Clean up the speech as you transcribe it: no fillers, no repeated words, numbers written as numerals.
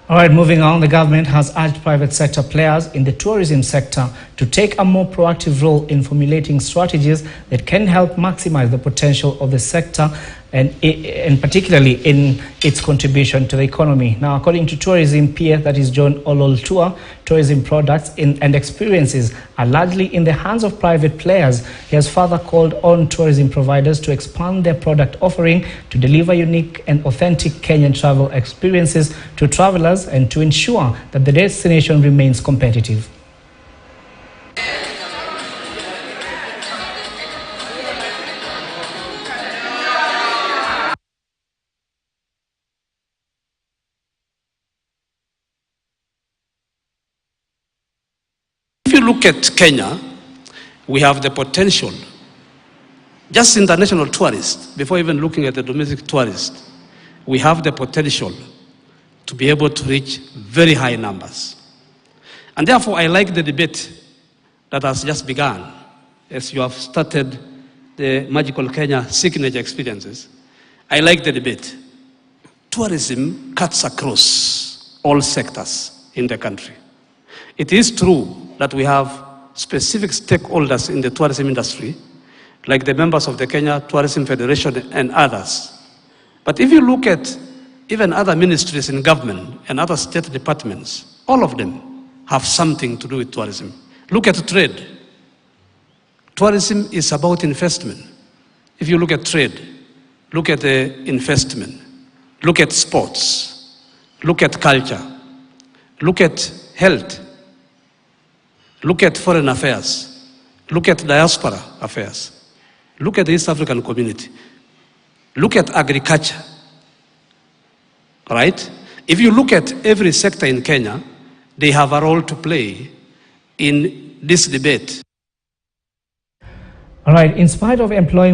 All right, moving on, the government has urged private sector players in the tourism sector to take a more proactive role in formulating strategies that can help maximize the potential of the sector and particularly in its contribution to the economy. Now, according to tourism peer, that is John Ololtua, tourism products and experiences are largely in the hands of private players. He has further called on tourism providers to expand their product offering to deliver unique and authentic Kenyan travel experiences to travelers and to ensure that the destination remains competitive. If you look at Kenya, we have the potential, just international tourists, before even looking at the domestic tourists, we have the potential to be able to reach very high numbers. And therefore, I like the debate that has just begun, as you have started the Magical Kenya signature experiences. I like the debate. Tourism cuts across all sectors in the country. It is true that we have specific stakeholders in the tourism industry, like the members of the Kenya Tourism Federation and others. But if you look at even other ministries in government and other state departments, all of them have something to do with tourism. Look at trade. Tourism is about investment. If you look at trade, look at the investment. Look at sports. Look at culture. Look at health. Look at foreign affairs. Look at diaspora affairs. Look at the East African community. Look at agriculture. Right? If you look at every sector in Kenya, they have a role to play in this debate. All right, in spite of employing